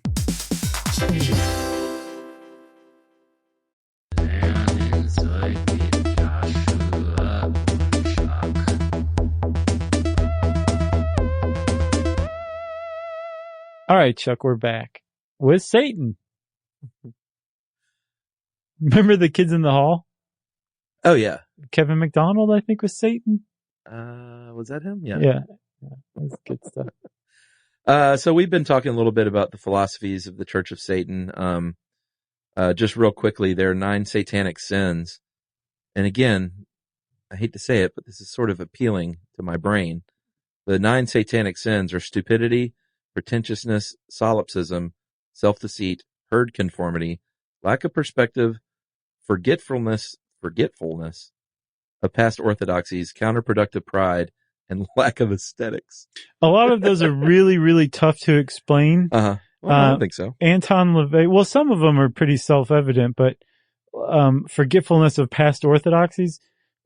All right, Chuck, we're back with Satan. Remember the kids in the hall? Oh, yeah. Kevin McDonald, I think, was Satan. Was that him? Yeah. Yeah. That's good stuff. So we've been talking a little bit about the philosophies of the Church of Satan. Just real quickly, there are 9 satanic sins. And again, I hate to say it, but this is sort of appealing to my brain. The 9 satanic sins are stupidity, pretentiousness, solipsism, self-deceit, herd conformity, lack of perspective, forgetfulness of past orthodoxies, counterproductive pride, and lack of aesthetics. A lot of those are really, really tough to explain. Well, I don't think so. Anton LaVey, well, some of them are pretty self-evident, but forgetfulness of past orthodoxies.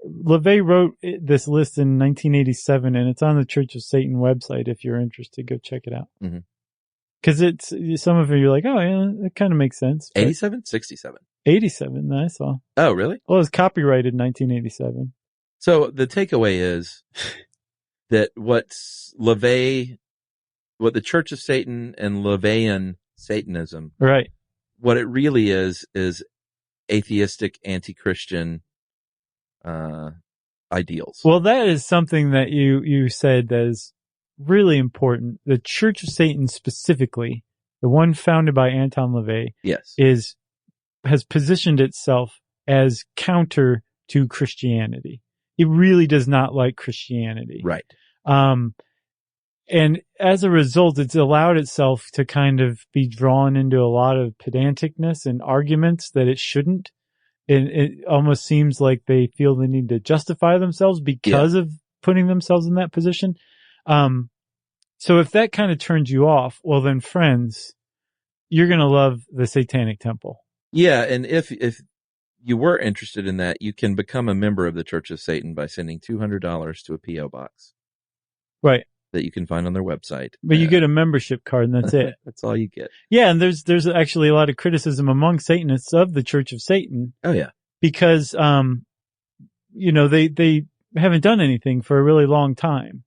LaVey wrote this list in 1987, and it's on the Church of Satan website. If you're interested, go check it out. Because it's some of it you're like, oh yeah, it kind of makes sense. 87? 67. 87, I saw. Oh, really? Well, it was copyrighted 1987. So the takeaway is that what the Church of Satan and LaVeyan Satanism, right? What it really is atheistic, anti-Christian ideals. Well, that is something that you said that is really important. The Church of Satan specifically, the one founded by Anton LaVey, yes, has positioned itself as counter to Christianity. It really does not like Christianity. Right. And as a result, it's allowed itself to kind of be drawn into a lot of pedanticness and arguments that it shouldn't. And it almost seems like they feel the need to justify themselves because of putting themselves in that position. So if that kind of turns you off, well then, friends, you're going to love the Satanic Temple. Yeah, and if you were interested in that, you can become a member of the Church of Satan by sending $200 to a P.O. box. Right. That you can find on their website. But you get a membership card and that's it. That's all you get. Yeah, and there's actually a lot of criticism among Satanists of the Church of Satan. Oh yeah. Because they haven't done anything for a really long time.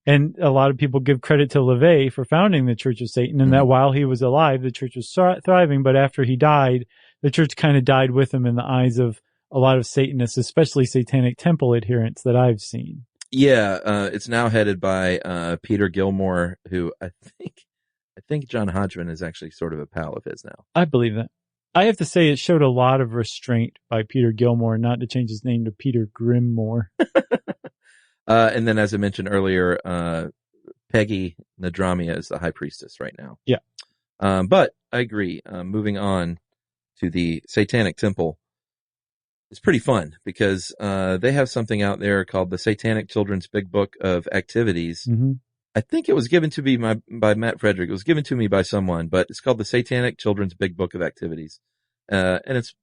And a lot of people give credit to LaVey for founding the Church of Satan, and that while he was alive, the church was thriving, but after he died, the church kind of died with him in the eyes of a lot of Satanists, especially Satanic Temple adherents that I've seen. Yeah, it's now headed by Peter Gilmore, who I think John Hodgman is actually sort of a pal of his now. I believe that. I have to say it showed a lot of restraint by Peter Gilmore not to change his name to Peter Grimmore. And then, as I mentioned earlier, Peggy Nadramia is the high priestess right now. Yeah. But I agree. Moving on to the Satanic Temple. It's pretty fun because they have something out there called the Satanic Children's Big Book of Activities. Mm-hmm. I think it was given to me by Matt Frederick. It was given to me by someone, but it's called the Satanic Children's Big Book of Activities. And it's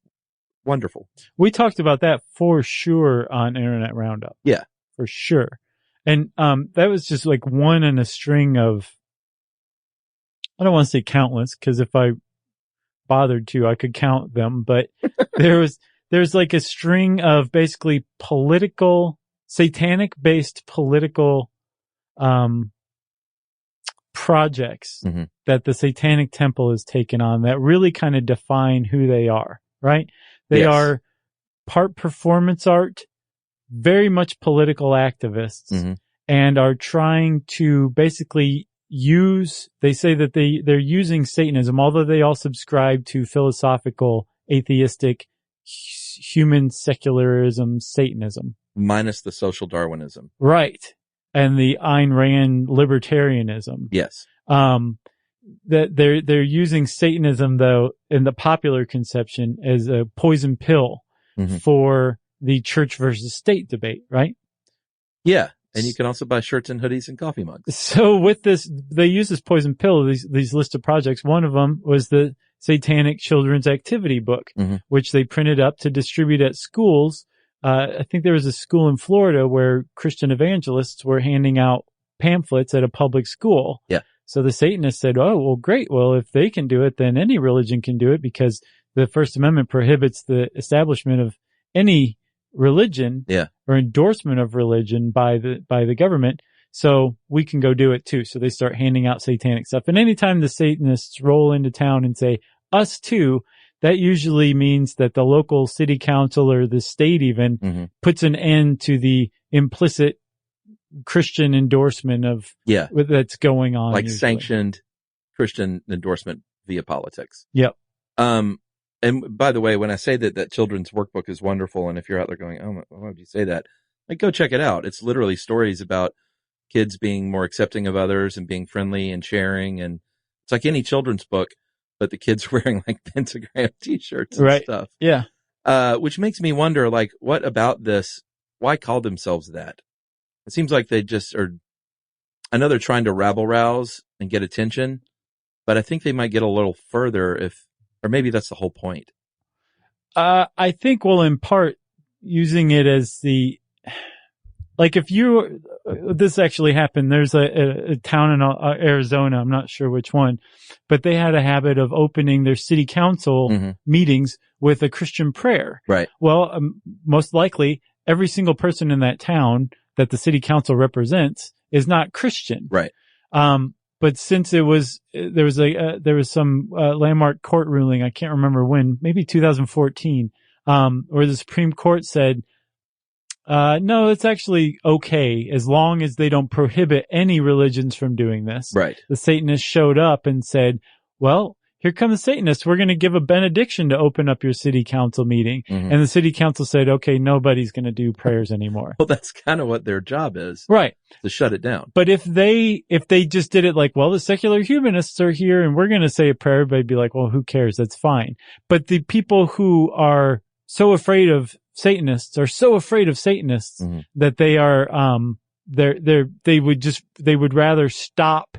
wonderful. We talked about that for sure on Internet Roundup. Yeah. For sure. And that was just like one in a string of, I don't want to say countless, because if I bothered to, I could count them, but there's like a string of basically satanic based political projects that the Satanic Temple has taken on that really kind of define who they are, right? They are part performance art, very much political activists, and are trying to basically they say that they're using Satanism, although they all subscribe to philosophical, atheistic, human secularism, Satanism. Minus the social Darwinism. Right. And the Ayn Rand libertarianism. Yes. That they're using Satanism, though, in the popular conception as a poison pill for the church versus state debate, right? Yeah. And you can also buy shirts and hoodies and coffee mugs. So with this, they use this poison pill, these list of projects. One of them was the Satanic Children's Activity Book, which they printed up to distribute at schools. I think there was a school in Florida where Christian evangelists were handing out pamphlets at a public school. Yeah. So the Satanists said, oh, well, great. Well, if they can do it, then any religion can do it, because the First Amendment prohibits the establishment of any religion or endorsement of religion by the government. So we can go do it too. So they start handing out satanic stuff. And anytime the Satanists roll into town and say, us too, that usually means that the local city council or the state even puts an end to the implicit Christian endorsement of that's going on. Like usually. Sanctioned Christian endorsement via politics. Yep. And by the way, when I say that children's workbook is wonderful, and if you're out there going, oh, why would you say that? Like, go check it out. It's literally stories about kids being more accepting of others and being friendly and sharing. And it's like any children's book, but the kids are wearing like pentagram t-shirts and stuff. Yeah. Which makes me wonder, like, what about this? Why call themselves that? It seems like they just are, I know they're trying to rabble rouse and get attention, but I think they might get a little further or maybe that's the whole point. I think, well, in part, using it as like if this actually happened, there's a town in Arizona, I'm not sure which one, but they had a habit of opening their city council meetings with a Christian prayer. Right. Well, most likely every single person in that town that the city council represents is not Christian. Right. But since there was some landmark court ruling, I can't remember when, maybe 2014, where the Supreme Court said, no, it's actually okay as long as they don't prohibit any religions from doing this. Right. The Satanists showed up and said, well, here come the Satanists. We're going to give a benediction to open up your city council meeting. And the city council said, okay, nobody's going to do prayers anymore. Well, that's kind of what their job is. Right. To shut it down. But if they just did it like, well, the secular humanists are here and we're going to say a prayer, everybody'd be like, well, who cares? That's fine. But the people who are so afraid of Satanists are so afraid of Satanists that they are, they would rather stop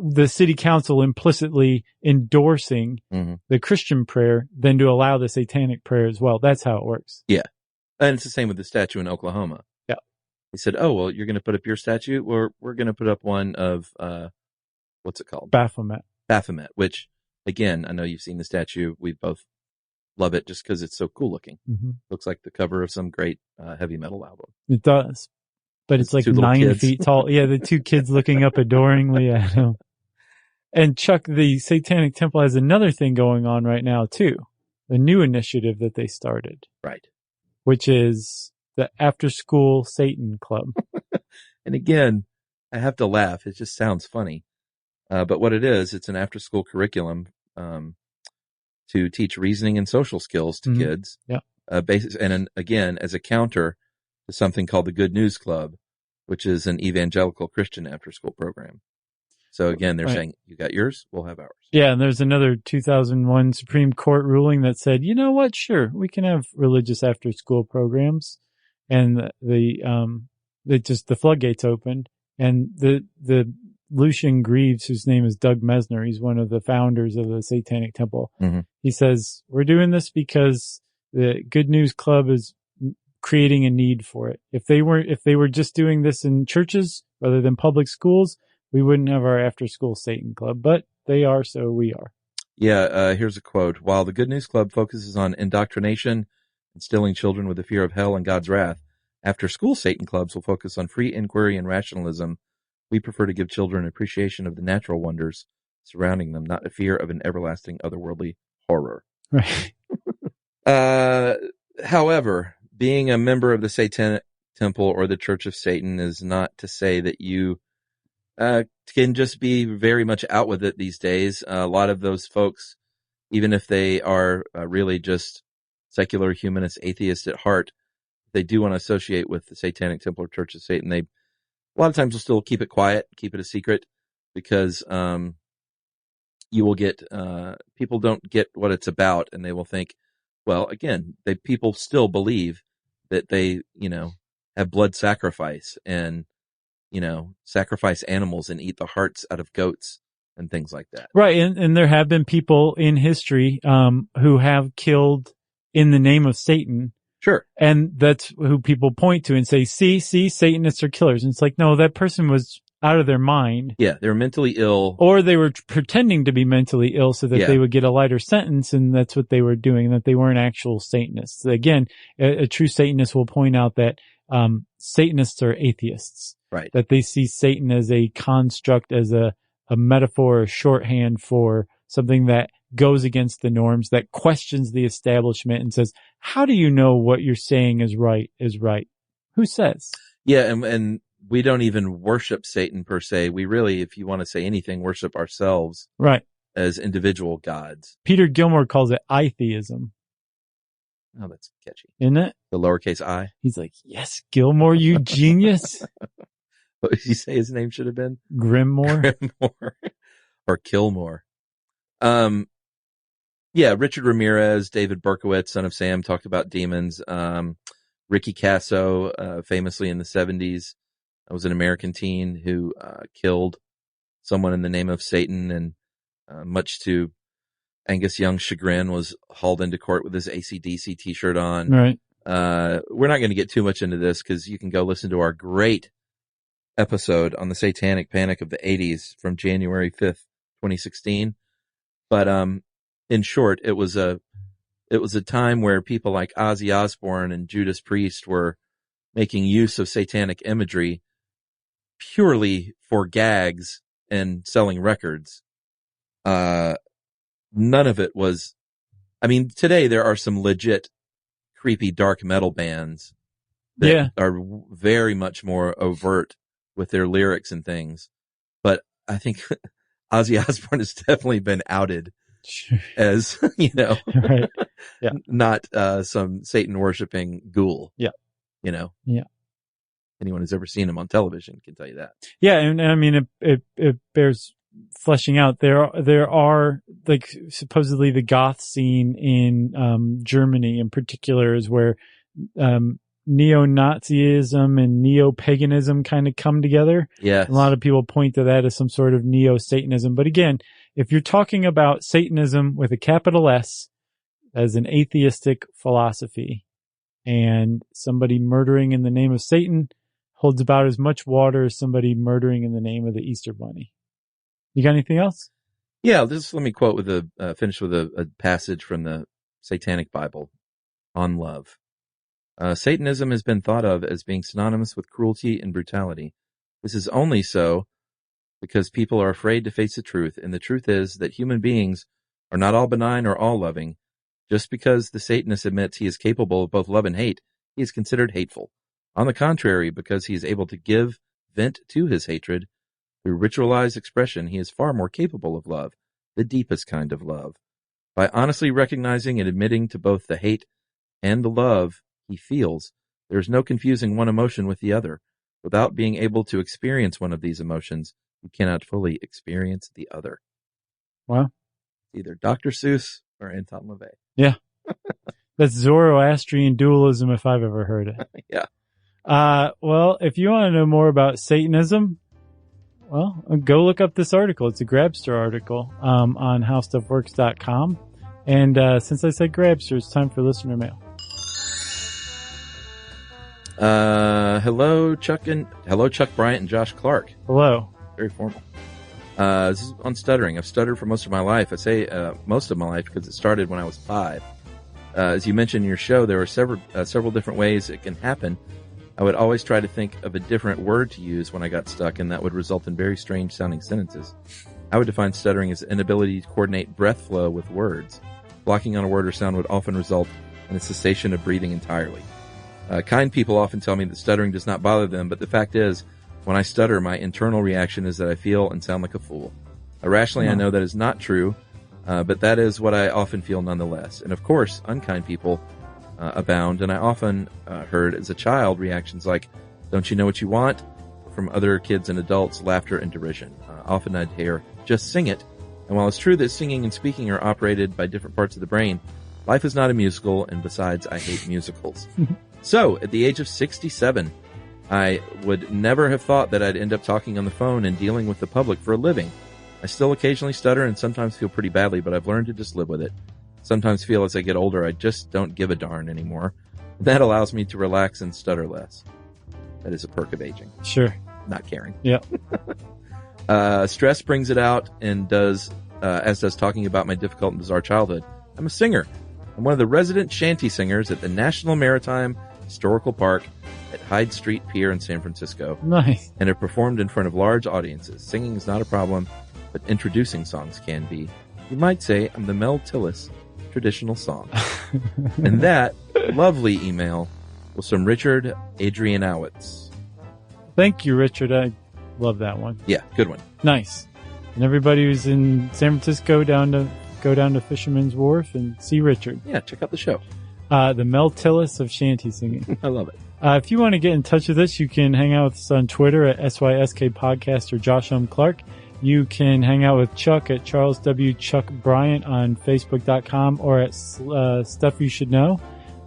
the city council implicitly endorsing the Christian prayer than to allow the satanic prayer as well. That's how it works. Yeah. And it's the same with the statue in Oklahoma. Yeah. He said, oh, well, you're going to put up your statue? We're going to put up one of, what's it called? Baphomet, which, again, I know you've seen the statue. We both love it just because it's so cool looking. Looks like the cover of some great heavy metal album. It does. But it's like 9 feet tall. Yeah, the two kids looking up adoringly at him. And Chuck, the Satanic Temple has another thing going on right now too. A new initiative that they started. Right. Which is the After School Satan Club. And again, I have to laugh. It just sounds funny. But what it is, it's an after school curriculum to teach reasoning and social skills to kids. Yeah. Again, as a counter to something called the Good News Club, which is an evangelical Christian after school program. So again, they're saying, you got yours, we'll have ours. Yeah, and there's another 2001 Supreme Court ruling that said, you know what, sure, we can have religious after school programs. And the floodgates opened. And the Lucian Greaves, whose name is Doug Mesner, he's one of the founders of the Satanic Temple. He says, we're doing this because the Good News Club is creating a need for it. If they were just doing this in churches rather than public schools, we wouldn't have our after school Satan Club, but they are, so we are. Yeah. Here's a quote. While the Good News Club focuses on indoctrination, instilling children with the fear of hell and God's wrath, after school Satan clubs will focus on free inquiry and rationalism We prefer to give children an appreciation of the natural wonders surrounding them, not a fear of an everlasting otherworldly horror. Right. However, being a member of the Satanic Temple or the Church of Satan is not to say that you can just be very much out with it these days. A lot of those folks, even if they are really just secular humanist atheists at heart, they do want to associate with the Satanic Temple or Church of Satan. They, a lot of times, will still keep it quiet, keep it a secret, because you will get people don't get what it's about, and they will think, well, again, people still believe that they, have blood sacrifice and, sacrifice animals and eat the hearts out of goats and things like that. Right. And there have been people in history who have killed in the name of Satan. Sure. And that's who people point to and say, see, Satanists are killers. And it's like, no, that person was out of their mind. Yeah, they were mentally ill. Or they were pretending to be mentally ill so that they would get a lighter sentence, and that's what they were doing, that they weren't actual Satanists. Again, a true Satanist will point out that Satanists are atheists. Right. That they see Satan as a construct, as a metaphor, a shorthand for something that goes against the norms, that questions the establishment and says, how do you know what you're saying is right? Who says? Yeah, and we don't even worship Satan per se. We really, if you want to say anything, worship ourselves. Right. As individual gods. Peter Gilmore calls it itheism. Oh, that's catchy. Isn't it? The lowercase I. He's like, yes, Gilmore, you genius. What did you say his name should have been? Grimmore. Or Killmore. Yeah, Richard Ramirez, David Berkowitz, Son of Sam, talked about demons. Ricky Casso, famously in the 70s, was an American teen who killed someone in the name of Satan, and much to Angus Young's chagrin, was hauled into court with his AC/DC t-shirt on. Right. We're not going to get too much into this because you can go listen to our great episode on the Satanic Panic of the 80s from January 5th, 2016. But in short, it was a time where people like Ozzy Osbourne and Judas Priest were making use of satanic imagery purely for gags and selling records. None of it was, I mean, today there are some legit creepy dark metal bands that are very much more overt with their lyrics and things. But I think Ozzy Osbourne has definitely been outed as, right. Yeah. Not some Satan worshiping ghoul. Yeah. Yeah. Anyone who's ever seen him on television can tell you that. Yeah, and I mean it bears fleshing out. There are, like, supposedly the goth scene in Germany in particular is where neo-Nazism and neo-paganism kind of come together. Yeah. A lot of people point to that as some sort of neo-Satanism. But again, if you're talking about Satanism with a capital S as an atheistic philosophy, and somebody murdering in the name of Satan holds about as much water as somebody murdering in the name of the Easter Bunny. You got anything else? Yeah, just let me quote with finish with a passage from the Satanic Bible on love. Satanism has been thought of as being synonymous with cruelty and brutality. This is only so because people are afraid to face the truth, and the truth is that human beings are not all benign or all loving. Just because the Satanist admits he is capable of both love and hate, he is considered hateful. On the contrary, because he is able to give vent to his hatred through ritualized expression, he is far more capable of love, the deepest kind of love. By honestly recognizing and admitting to both the hate and the love he feels, there is no confusing one emotion with the other. Without being able to experience one of these emotions, you cannot fully experience the other. Wow. Either Dr. Seuss or Anton LaVey. Yeah. That's Zoroastrian dualism if I've ever heard it. Yeah. Well, if you want to know more about Satanism, well, go look up this article. It's a Grabster article on howstuffworks.com. And since I said Grabster, it's time for listener mail. Hello, Chuck Bryant and Josh Clark. Hello. Very formal. This is on stuttering. I've stuttered for most of my life. I say most of my life because it started when I was 5. As you mentioned in your show, there are several different ways it can happen. I would always try to think of a different word to use when I got stuck, and that would result in very strange sounding sentences. I would define stuttering as inability to coordinate breath flow with words. Blocking on a word or sound would often result in a cessation of breathing entirely. Kind people often tell me that stuttering does not bother them, but the fact is, when I stutter, my internal reaction is that I feel and sound like a fool. Rationally, I know that is not true, but that is what I often feel nonetheless. And of course, unkind people abound, and I often heard as a child reactions like, "Don't you know what you want?" from other kids and adults, laughter and derision. Often I'd hear, "Just sing it." And while it's true that singing and speaking are operated by different parts of the brain, life is not a musical, and besides, I hate musicals. So, at the age of 67, I would never have thought that I'd end up talking on the phone and dealing with the public for a living. I still occasionally stutter and sometimes feel pretty badly, but I've learned to just live with it. Sometimes feel as I get older, I just don't give a darn anymore. That allows me to relax and stutter less. That is a perk of aging. Sure. Not caring. Yeah. Stress brings it out, and as does talking about my difficult and bizarre childhood. I'm a singer. I'm one of the resident shanty singers at the National Maritime Historical Park at Hyde Street Pier in San Francisco. Nice. And have performed in front of large audiences. Singing is not a problem, but introducing songs can be. You might say I'm the Mel Tillis traditional song. And that lovely email was from Richard Adrianowitz. Thank you, Richard. I love that one. Yeah, good one. Nice. And everybody who's in San Francisco, go down to Fisherman's Wharf and see Richard. Yeah, check out the show. The Mel Tillis of shanty singing. I love it. If you want to get in touch with us, you can hang out with us on Twitter at SYSK Podcast or Josh M. Clark. You can hang out with Chuck at Charles W. Chuck Bryant on Facebook.com or at Stuff You Should Know.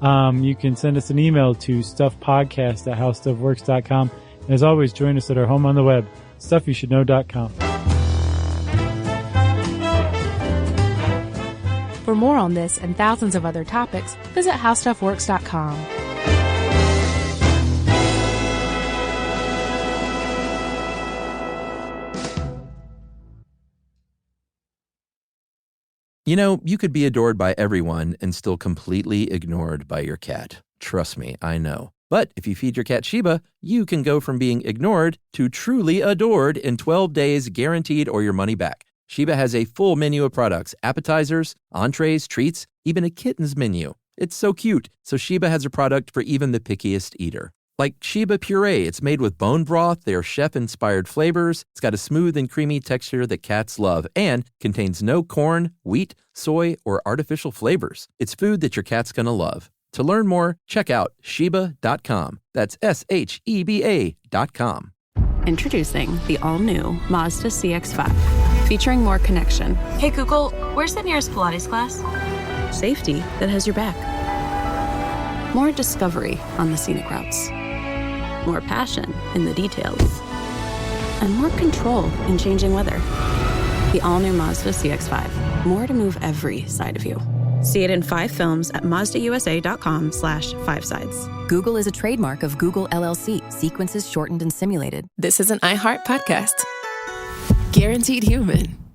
You can send us an email to stuffpodcast@howstuffworks.com. And as always, join us at our home on the web, stuffyoushouldknow.com. For more on this and thousands of other topics, visit howstuffworks.com. You know, you could be adored by everyone and still completely ignored by your cat. Trust me, I know. But if you feed your cat Sheba, you can go from being ignored to truly adored in 12 days guaranteed or your money back. Sheba has a full menu of products, appetizers, entrees, treats, even a kitten's menu. It's so cute. So Sheba has a product for even the pickiest eater. Like Sheba Puree, it's made with bone broth, they are chef-inspired flavors, it's got a smooth and creamy texture that cats love, and contains no corn, wheat, soy, or artificial flavors. It's food that your cat's gonna love. To learn more, check out Sheba.com. That's SHEBA.com. Introducing the all-new Mazda CX-5, featuring more connection. Hey Google, where's the nearest Pilates class? Safety that has your back. More discovery on the scenic routes. More passion in the details. And more control in changing weather. The all-new Mazda CX-5. More to move every side of you. See it in 5 films at mazdausa.com/5sides. Google is a trademark of Google LLC. Sequences shortened and simulated. This is an iHeart podcast. Guaranteed human.